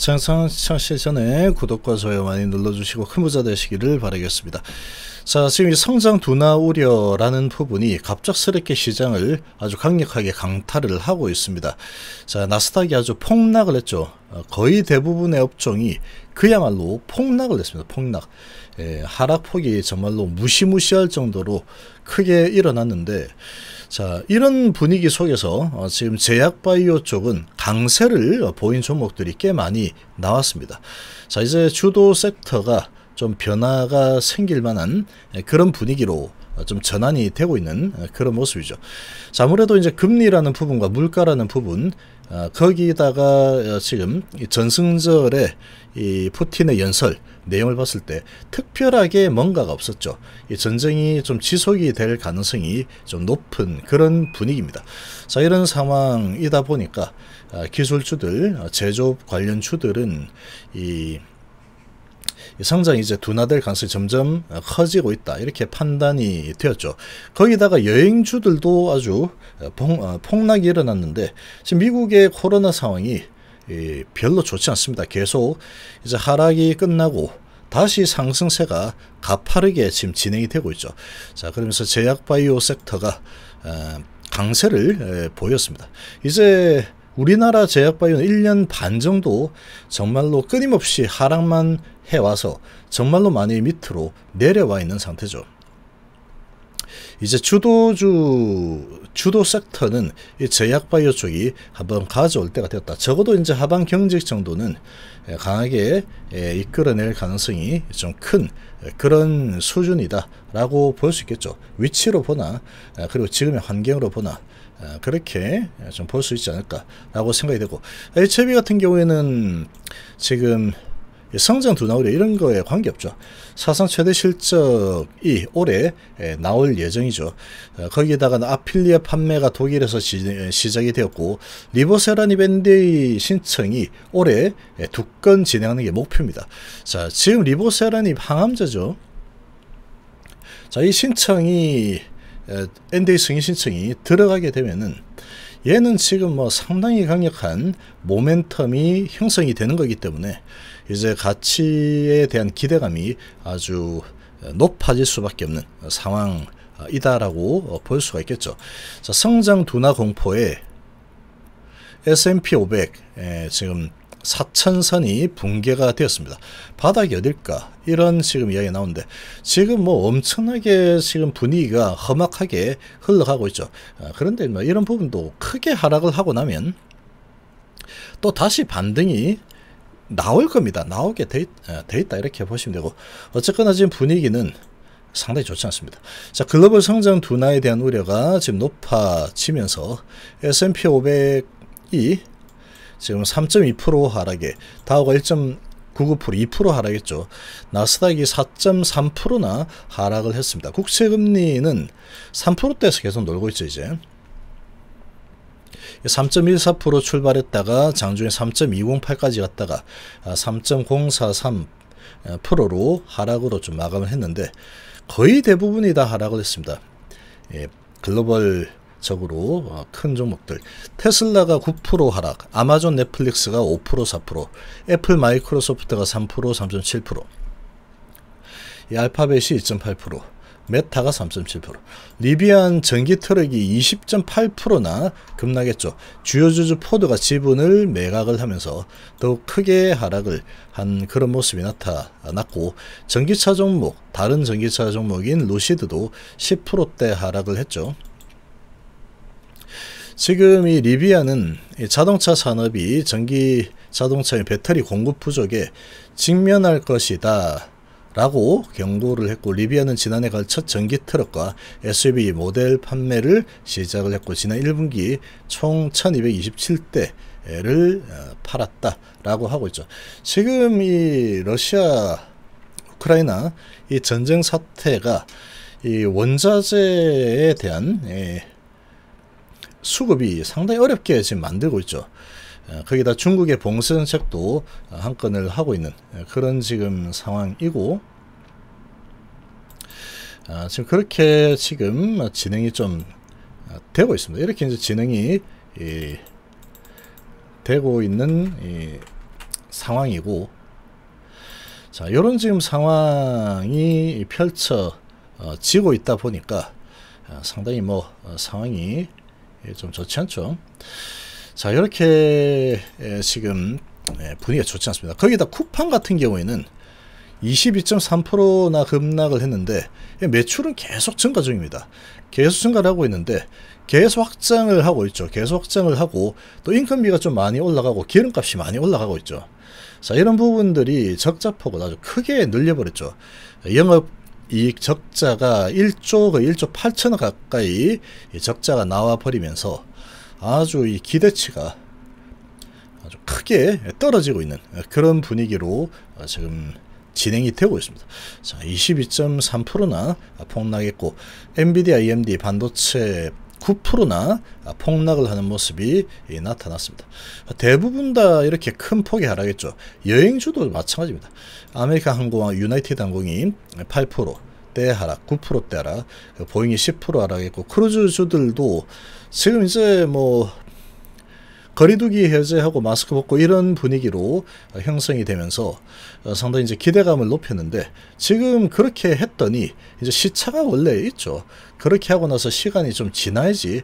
영상 시청하시기 전에 구독과 좋아요 많이 눌러주시고 큰 부자 되시기를 바라겠습니다. 자, 지금 이 성장 둔화 우려라는 부분이 갑작스럽게 시장을 아주 강력하게 강타를 하고 있습니다. 자, 나스닥이 아주 폭락을 했죠. 거의 대부분의 업종이 그야말로 폭락을 했습니다. 폭락. 하락폭이 정말로 무시무시할 정도로 크게 일어났는데, 자, 이런 분위기 속에서 지금 제약바이오 쪽은 강세를 보인 종목들이 꽤 많이 나왔습니다. 자, 이제 주도 섹터가 좀 변화가 생길 만한 그런 분위기로 좀 전환이 되고 있는 그런 모습이죠. 자, 아무래도 이제 금리라는 부분과 물가라는 부분, 거기다가 지금 전승절에 이 푸틴의 연설 내용을 봤을 때 특별하게 뭔가가 없었죠. 이 전쟁이 좀 지속이 될 가능성이 좀 높은 그런 분위기입니다. 자, 이런 상황이다 보니까 기술주들, 제조업 관련 주들은 이 성장이 이제 둔화될 가능성이 점점 커지고 있다, 이렇게 판단이 되었죠. 거기다가 여행주들도 아주 폭락이 일어났는데, 지금 미국의 코로나 상황이 별로 좋지 않습니다. 계속 이제 하락이 끝나고 다시 상승세가 가파르게 지금 진행이 되고 있죠. 자, 그러면서 제약바이오 섹터가 강세를 보였습니다. 이제 우리나라 제약바이오는 1년 반 정도 정말로 끊임없이 하락만 해와서 정말로 많이 밑으로 내려와 있는 상태죠. 이제 주도 섹터는 이 제약바이오 쪽이 한번 가져올 때가 되었다. 적어도 이제 하반 경직 정도는 강하게 이끌어낼 가능성이 좀 큰 그런 수준이다 라고 볼 수 있겠죠. 위치로 보나 그리고 지금의 환경으로 보나 그렇게 좀 볼 수 있지 않을까 라고 생각이 되고, HLB 같은 경우에는 지금 성장 둔화 우려 이런 거에 관계없죠. 사상 최대 실적이 올해 나올 예정이죠. 거기에다가 아필리아 판매가 독일에서 시작이 되었고, 리보세라닙 NDA 신청이 올해 2건 진행하는 게 목표입니다. 자, 지금 리보세라닙 항암제죠. 자, 이 신청이 NDA 승인 신청이 들어가게 되면은 얘는 지금 뭐 상당히 강력한 모멘텀이 형성이 되는 거기 때문에 이제 가치에 대한 기대감이 아주 높아질 수밖에 없는 상황이다라고 볼 수가 있겠죠. 자, 성장 둔화 공포에 S&P 500 지금 4,000선이 붕괴가 되었습니다. 바닥이 어딜까? 이런 지금 이야기가 나오는데, 지금 뭐 엄청나게 지금 분위기가 험악하게 흘러가고 있죠. 그런데 뭐 이런 부분도 크게 하락을 하고 나면 또 다시 반등이 나올 겁니다. 나오게 돼 있다, 이렇게 보시면 되고, 어쨌거나 지금 분위기는 상당히 좋지 않습니다. 자, 글로벌 성장 둔화에 대한 우려가 지금 높아지면서 S&P 500이 지금 3.2% 하락에, 다우가 1.99% 2% 하락했죠. 나스닥이 4.3%나 하락을 했습니다. 국채금리는 3%대에서 계속 놀고 있죠. 이제 3.14% 출발했다가 장중에 3.208까지 갔다가 3.043%로 하락으로 좀 마감을 했는데, 거의 대부분이 다 하락을 했습니다. 글로벌 적으로 큰 종목들, 테슬라가 9% 하락, 아마존 넷플릭스가 5% 4%, 애플 마이크로소프트가 3% 3.7%, 이 알파벳이 2.8%, 메타가 3.7%, 리비안 전기 트럭이 20.8%나 급락했죠. 주요 주주 포드가 지분을 매각을 하면서 더욱 크게 하락을 한 그런 모습이 나타났고, 전기차 종목, 다른 전기차 종목인 루시드도 10%대 하락을 했죠. 지금 이 리비아는 자동차 산업이 전기 자동차의 배터리 공급 부족에 직면할 것이다 라고 경고를 했고, 리비아는 지난해 걸쳐 전기 트럭과 SUV 모델 판매를 시작을 했고, 지난 1분기 총 1227대를 팔았다 라고 하고 있죠. 지금 이 러시아 우크라이나 이 전쟁 사태가 이 원자재에 대한 수급이 상당히 어렵게 지금 만들고 있죠. 거기다 중국의 봉쇄 정책도 한 건을 하고 있는 그런 지금 상황이고, 지금 그렇게 지금 진행이 좀 되고 있습니다. 이렇게 이제 진행이 되고 있는 상황이고, 자, 요런 지금 상황이 펼쳐지고 있다 보니까 상당히 뭐 상황이 좀 좋지 않죠. 자, 이렇게 지금 분위기가 좋지 않습니다. 거기다 쿠팡 같은 경우에는 22.3%나 급락을 했는데 매출은 계속 증가 중입니다. 계속 증가를 하고 있는데 계속 확장을 하고 있죠. 계속 확장을 하고 또 인건비가 좀 많이 올라가고 기름값이 많이 올라가고 있죠. 자, 이런 부분들이 적자폭을 아주 크게 늘려버렸죠. 영업이익 적자가 1조 8천억 가까이 적자가 나와버리면서 아주 이 기대치가 아주 크게 떨어지고 있는 그런 분위기로 지금 진행이 되고 있습니다. 자, 22.3%나 폭락했고, 엔비디아, AMD 반도체 9%나 폭락을 하는 모습이 나타났습니다. 대부분 다 이렇게 큰 폭의 하락했죠. 여행주도 마찬가지입니다. 아메리칸 항공과 유나이티드 항공이 8%대 하락, 9%대 하락, 보잉이 10% 하락했고, 크루즈주들도 지금 이제 뭐 거리두기 해제하고 마스크 벗고 이런 분위기로 형성이 되면서 상당히 이제 기대감을 높였는데, 지금 그렇게 했더니 이제 시차가 원래 있죠. 그렇게 하고 나서 시간이 좀 지나야지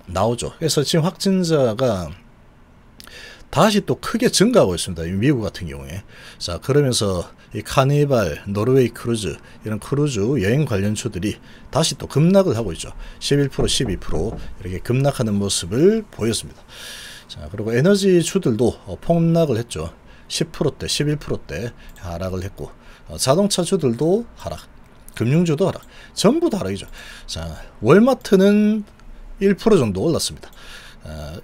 나오죠. 그래서 지금 확진자가 다시 또 크게 증가하고 있습니다. 미국 같은 경우에. 자, 그러면서 이 카니발, 노르웨이 크루즈, 이런 크루즈 여행 관련주들이 다시 또 급락을 하고 있죠. 11%, 12% 이렇게 급락하는 모습을 보였습니다. 자, 그리고 에너지 주들도 폭락을 했죠. 10%대, 11%대 하락을 했고, 자동차 주들도 하락, 금융주도 하락, 전부 다 하락이죠. 자, 월마트는 1% 정도 올랐습니다.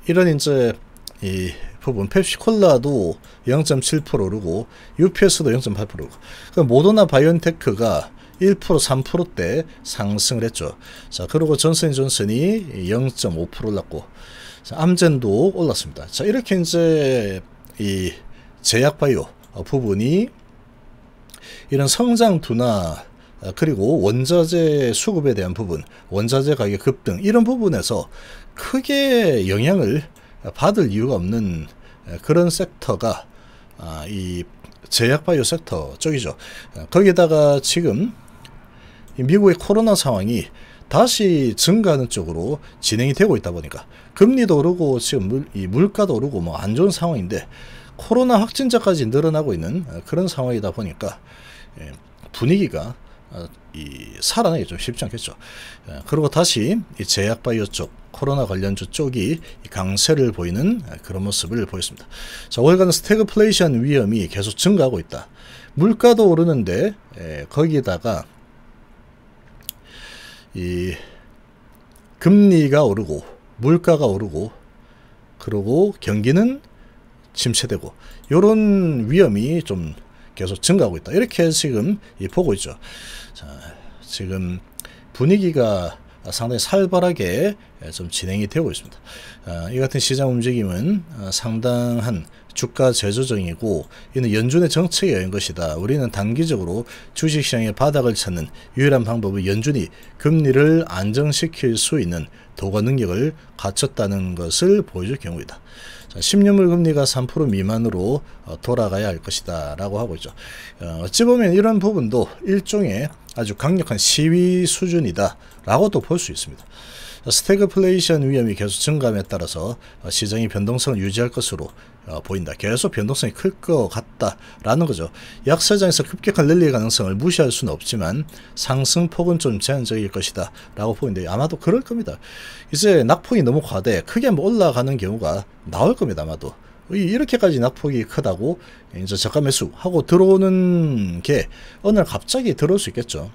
이런 이제 이 부분, 펩시콜라도 0.7% 오르고 UPS도 0.8% 오르고, 모더나 바이오엔테크가 1%, 3%대 상승을 했죠. 자, 그리고 존슨앤존슨이 0.5% 올랐고, 자, 암젠도 올랐습니다. 자, 이렇게 이제 이 제약바이오 부분이 이런 성장 둔화, 그리고 원자재 수급에 대한 부분, 원자재 가격 급등, 이런 부분에서 크게 영향을 받을 이유가 없는 그런 섹터가 이 제약바이오 섹터 쪽이죠. 거기다가 지금 미국의 코로나 상황이 다시 증가하는 쪽으로 진행이 되고 있다 보니까 금리도 오르고 지금 물가도 오르고 뭐 안 좋은 상황인데, 코로나 확진자까지 늘어나고 있는 그런 상황이다 보니까 분위기가 살아나기 좀 쉽지 않겠죠. 그리고 다시 이 제약바이오 쪽, 코로나 관련주 쪽이 강세를 보이는 그런 모습을 보였습니다. 자, 월간 스태그플레이션 위험이 계속 증가하고 있다. 물가도 오르는데 거기에다가 이 금리가 오르고 물가가 오르고, 그리고 경기는 침체되고, 이런 위험이 좀 계속 증가하고 있다. 이렇게 지금 보고 있죠. 자, 지금 분위기가 상당히 살벌하게 좀 진행이 되고 있습니다. 이 같은 시장 움직임은 상당한 주가 재조정이고, 이는 연준의 정책에 의한 것이다. 우리는 단기적으로 주식시장의 바닥을 찾는 유일한 방법은 연준이 금리를 안정시킬 수 있는 도가 능력을 갖췄다는 것을 보여줄 경우이다. 10년물 금리가 3% 미만으로 돌아가야 할 것이다 라고 하고 있죠. 어찌 보면 이런 부분도 일종의 아주 강력한 시위 수준이다 라고도 볼 수 있습니다. 스태그플레이션 위험이 계속 증가함에 따라서 시장이 변동성을 유지할 것으로 보인다. 계속 변동성이 클 것 같다라는 거죠. 약세장에서 급격한 랠리 가능성을 무시할 수는 없지만 상승폭은 좀 제한적일 것이다 라고 보이는데, 아마도 그럴 겁니다. 이제 낙폭이 너무 과대 크게 올라가는 경우가 나올 겁니다. 아마도 이렇게까지 낙폭이 크다고 이제 저가 매수 하고 들어오는 게 어느 날 갑자기 들어올 수 있겠죠.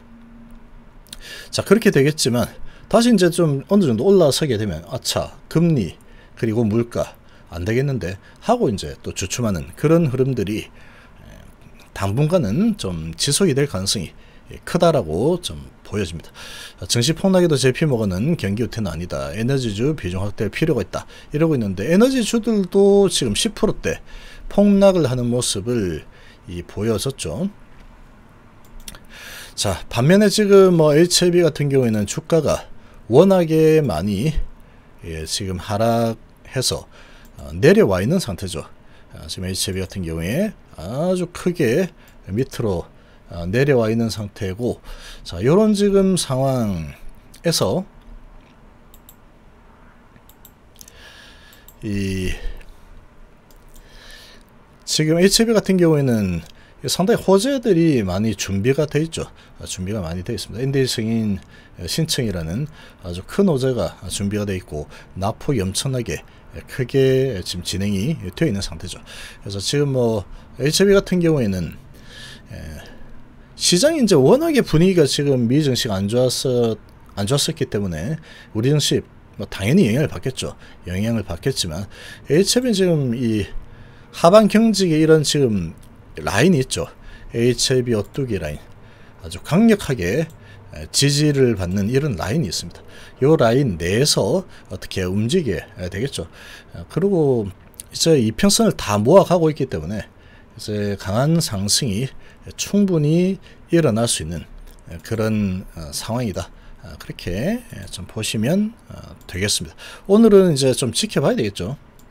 자, 그렇게 되겠지만 다시 이제 좀 어느 정도 올라서게 되면, 아차, 금리 그리고 물가 안 되겠는데 하고 이제 또 주춤하는 그런 흐름들이 당분간은 좀 지속이 될 가능성이 크다라고 좀 보여집니다. 증시 폭락에도 JP모건은 경기 우태는 아니다. 에너지주 비중 확대할 필요가 있다. 이러고 있는데, 에너지주들도 지금 10%대 폭락을 하는 모습을 보여줬죠. 자, 반면에 지금 뭐 HLB 같은 경우에는 주가가 워낙에 많이 지금 하락해서 내려와 있는 상태죠. 지금 HLB 같은 경우에 아주 크게 밑으로 내려와 있는 상태고, 자, 요런 지금 상황에서 지금 HLB 같은 경우에는 상당히 호재들이 많이 준비가 되어 있죠. 준비가 많이 되어 있습니다. NDA 승인 신청이라는 아주 큰 호재가 준비가 되어 있고, 낙폭이 엄청나게 크게 지금 진행이 되어 있는 상태죠. 그래서 지금 뭐 HLB 같은 경우에는 시장이 이제 워낙에 분위기가 지금 미 증시가 안 좋았었기 때문에 우리 증시 뭐 당연히 영향을 받겠죠. 영향을 받겠지만 HLB 지금 이 하반 경직의 이런 지금 라인이 있죠. HLB 오뚜기 라인, 아주 강력하게 지지를 받는 이런 라인이 있습니다. 이 라인 내에서 어떻게 움직여야 되겠죠. 그리고 이제 이평선을 다 모아가고 있기 때문에 이제 강한 상승이 충분히 일어날 수 있는 그런 상황이다. 그렇게 좀 보시면 되겠습니다. 오늘은 이제 좀 지켜봐야 되겠죠.